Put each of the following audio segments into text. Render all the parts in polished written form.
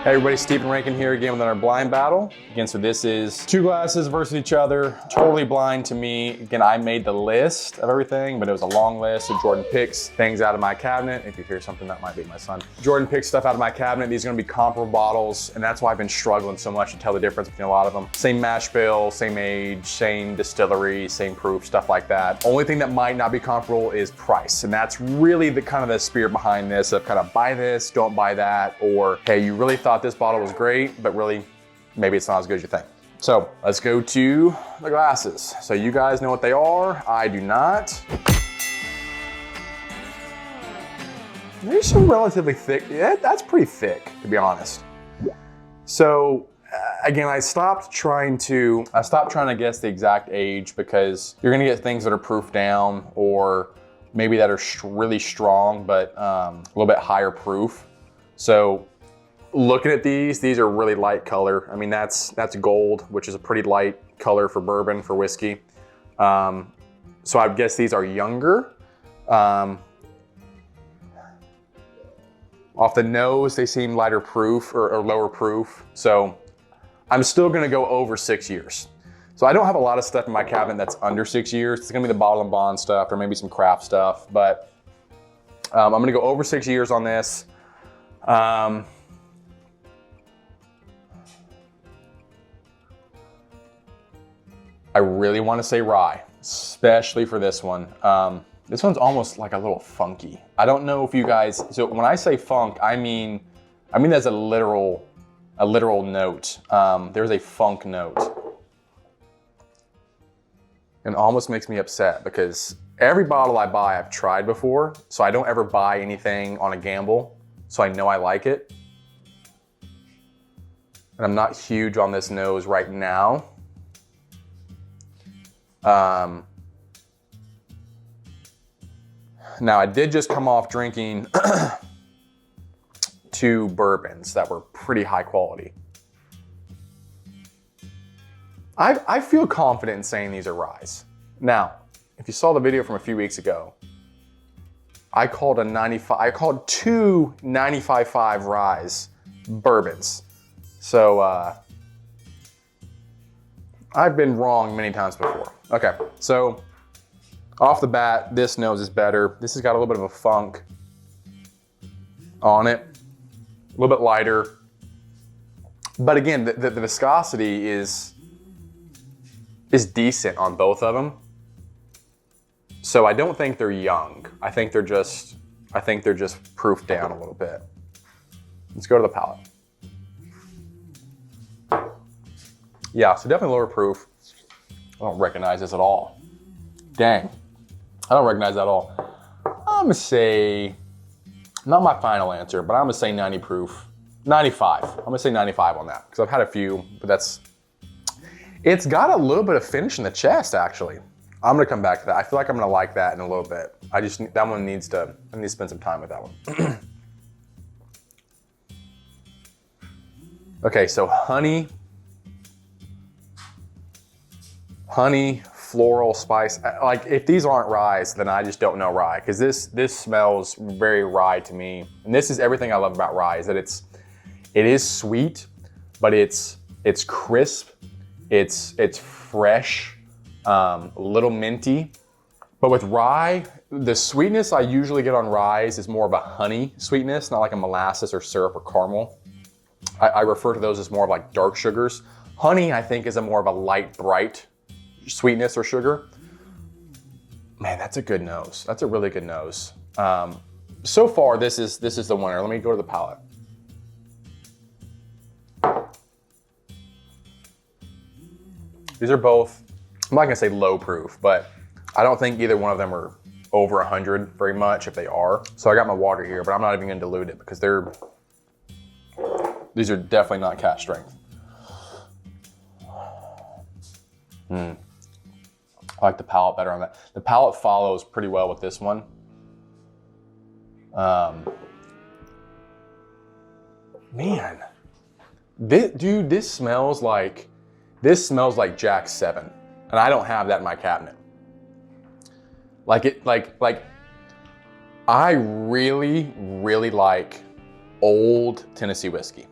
Hey everybody, Stephen Rankin here again with another blind battle. Again, so this is two glasses versus each other, totally blind to me. Again, I made the list of everything, but it was a long list, so Jordan picks things out of my cabinet. If you hear something, that might be my son. Jordan picks stuff out of my cabinet. These are gonna be comparable bottles, and that's why I've been struggling so much to tell the difference between a lot of them. Same mash bill, same age, same distillery, same proof, stuff like that. Only thing that might not be comparable is price, and that's really the kind of the spirit behind this, of kind of buy this, don't buy that, or hey, you really thought this bottle was great, but really, maybe it's not as good as you think. So let's go to the glasses. So you guys know what they are, I do not. They're some relatively thick, yeah, that's pretty thick, to be honest. So again, I stopped trying to guess the exact age, because you're gonna get things that are proof down, or maybe that are really strong, but a little bit higher proof. So looking at these are really light color. I mean, that's gold, which is a pretty light color for bourbon, for whiskey. So I guess these are younger. Off the nose, they seem lighter proof or lower proof. So I'm still gonna go over 6 years. So I don't have a lot of stuff in my cabinet that's under 6 years. It's gonna be the bottle and bond stuff, or maybe some craft stuff, but I'm gonna go over 6 years on this. I really want to say rye, especially for this one. This one's almost like a little funky. I don't know if you guys, so when I say funk, I mean that's a literal note. There's a funk note. And it almost makes me upset, because every bottle I buy, I've tried before, so I don't ever buy anything on a gamble, so I know I like it. And I'm not huge on this nose right now. Now I did just come off drinking 2 bourbons that were pretty high quality. I feel confident in saying these are ryes. Now, if you saw the video from a few weeks ago, I called 2 95.5 ryes bourbons. So I've been wrong many times before. Okay, so off the bat, this nose is better. This has got a little bit of a funk on it, a little bit lighter. But again, the viscosity is decent on both of them. So I don't think they're young. I think they're just proofed down a little bit. Let's go to the palate. Yeah, so definitely lower proof. I don't recognize this at all. Dang, I don't recognize that at all. I'm gonna say, not my final answer, but I'm gonna say 90 proof. 95, I'm gonna say 95 on that, because I've had a few, but it's got a little bit of finish in the chest, actually. I'm gonna come back to that. I feel like I'm gonna like that in a little bit. I need to spend some time with that one. Okay, so honey, floral, spice. Like, if these aren't ryes, then I just don't know rye, because this smells very rye to me. And this is everything I love about rye, is that it is sweet, but it's crisp, it's fresh, a little minty. But with rye, the sweetness I usually get on rye is more of a honey sweetness, not like a molasses or syrup or caramel. I refer to those as more of like dark sugars. Honey, I think, is a more of a light, bright sweetness or sugar. Man, that's a good nose. That's a really good nose. So far, this is the winner. Let me go to the palate. These are both, I'm not gonna say low proof, but I don't think either one of them are over 100 very much, if they are. So I got my water here, but I'm not even gonna dilute it, because these are definitely not cask strength. I like the palate better on that. The palate follows pretty well with this one. Man, this smells like Jack 7, and I don't have that in my cabinet. I really, really like old Tennessee whiskey.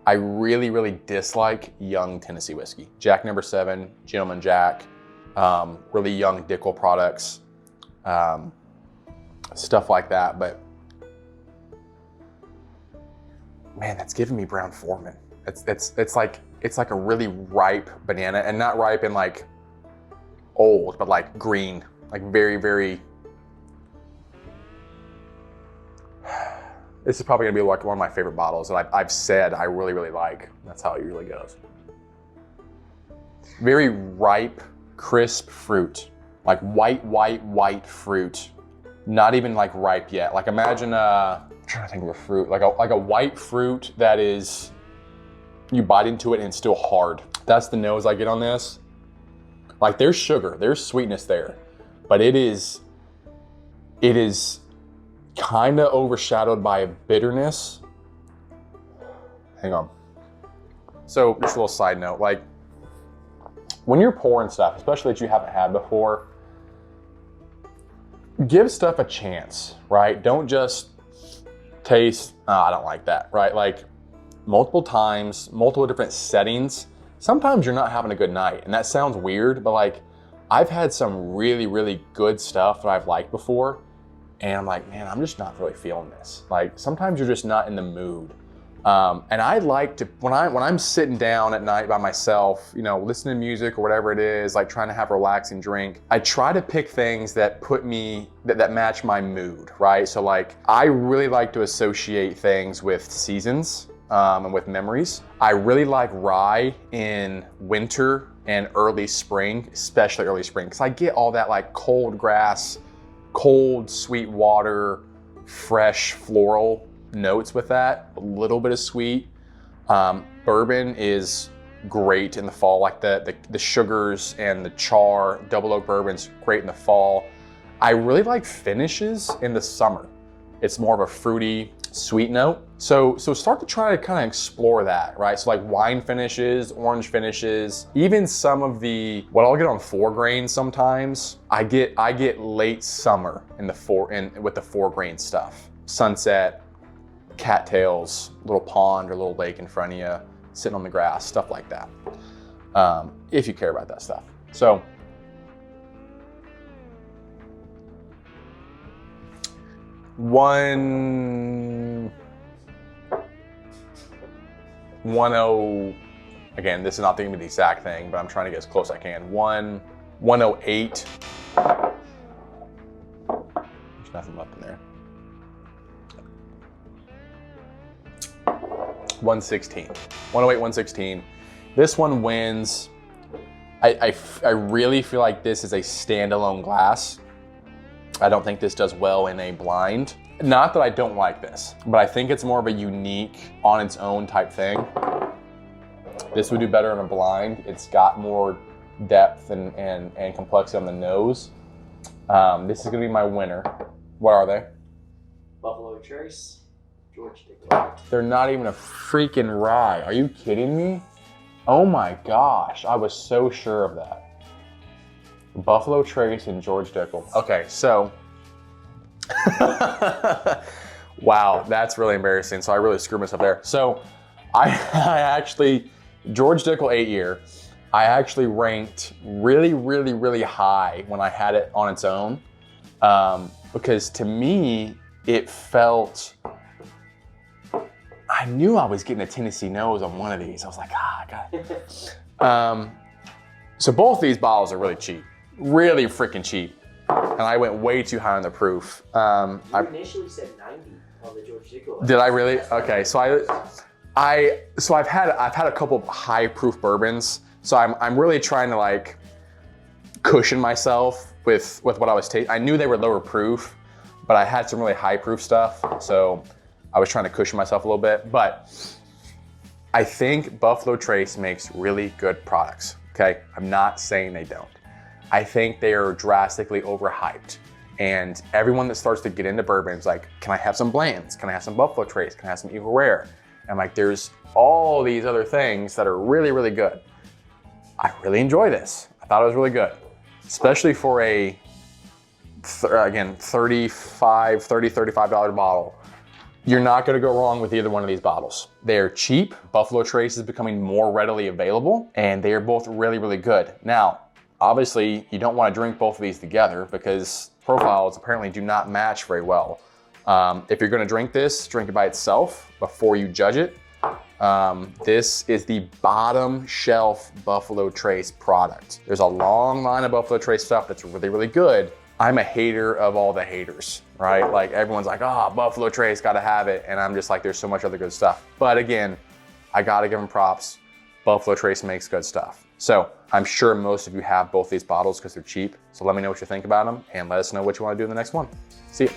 I really, really dislike young Tennessee whiskey. Jack No. 7, Gentleman Jack, really young Dickel products, stuff like that. But man, that's giving me Brown Foreman. It's like a really ripe banana, and not ripe in like old, but like green, like very, very. This is probably gonna be like one of my favorite bottles that I've said I really, really like. That's how it usually goes. Very ripe, crisp fruit, like white fruit. Not even like ripe yet. Like imagine, I'm trying to think of a fruit, like a white fruit that is, you bite into it and it's still hard. That's the nose I get on this. Like there's sugar, there's sweetness there, but it is kind of overshadowed by a bitterness. Hang on. So just a little side note, like when you're pouring stuff, especially that you haven't had before, give stuff a chance, right? Don't just taste, oh, I don't like that, right? Like multiple times, multiple different settings. Sometimes you're not having a good night, and that sounds weird, but like I've had some really, really good stuff that I've liked before, and I'm like, man, I'm just not really feeling this. Like sometimes you're just not in the mood. And I like to, when I'm sitting down at night by myself, you know, listening to music or whatever it is, like trying to have a relaxing drink, I try to pick things that put me, that match my mood, right? So like, I really like to associate things with seasons and with memories. I really like rye in winter and early spring, especially early spring, because I get all that like cold grass, cold, sweet water, fresh floral notes with that, a little bit of sweet. Bourbon is great in the fall, like the sugars and the char, double oak bourbon's great in the fall. I really like finishes in the summer. It's more of a fruity, sweet note. So start to try to kind of explore that, right? So like wine finishes, orange finishes, even some of the, what I'll get on 4 grain sometimes, I get late summer in the with the 4 grain stuff. Sunset, cattails, little pond or little lake in front of you, sitting on the grass, stuff like that. If you care about that stuff. So, again, this is not going to be the exact thing, but I'm trying to get as close as I can. 108. There's nothing left in there. 116. 108, 116. This one wins. I really feel like this is a standalone glass. I don't think this does well in a blind. Not that I don't like this, but I think it's more of a unique, on its own type thing. This would do better in a blind. It's got more depth and complexity on the nose. This is gonna be my winner. What are they? Buffalo Trace, George Dickel. They're not even a freaking rye. Are you kidding me? Oh my gosh, I was so sure of that. Buffalo Trace and George Dickel. Okay, so, wow, that's really embarrassing. So I really screwed myself there. So I actually, George Dickel 8-year, I actually ranked really, really, really high when I had it on its own. Because to me, it felt, I knew I was getting a Tennessee nose on one of these. I was like, God. So both these bottles are really cheap. Really freaking cheap. And I went way too high on the proof. You initially said 90 on the George Dickel. Did I really? Okay, so I've had a couple of high proof bourbons. So I'm really trying to like cushion myself with what I was tasting. I knew they were lower proof, but I had some really high proof stuff. So I was trying to cushion myself a little bit. But I think Buffalo Trace makes really good products. Okay, I'm not saying they don't. I think they are drastically overhyped. And everyone that starts to get into bourbon is like, can I have some Blands? Can I have some Buffalo Trace? Can I have some Eagle Rare? And like, there's all these other things that are really, really good. I really enjoy this. I thought it was really good, especially for a, again, $35 bottle. You're not gonna go wrong with either one of these bottles. They're cheap. Buffalo Trace is becoming more readily available, and they are both really, really good. Now, obviously, you don't wanna drink both of these together because profiles apparently do not match very well. If you're gonna drink this, drink it by itself before you judge it. This is the bottom shelf Buffalo Trace product. There's a long line of Buffalo Trace stuff that's really, really good. I'm a hater of all the haters, right? Like everyone's like, oh, Buffalo Trace, gotta have it. And I'm just like, there's so much other good stuff. But again, I gotta give them props. Buffalo Trace makes good stuff. So I'm sure most of you have both these bottles because they're cheap. So let me know what you think about them and let us know what you wanna do in the next one. See ya.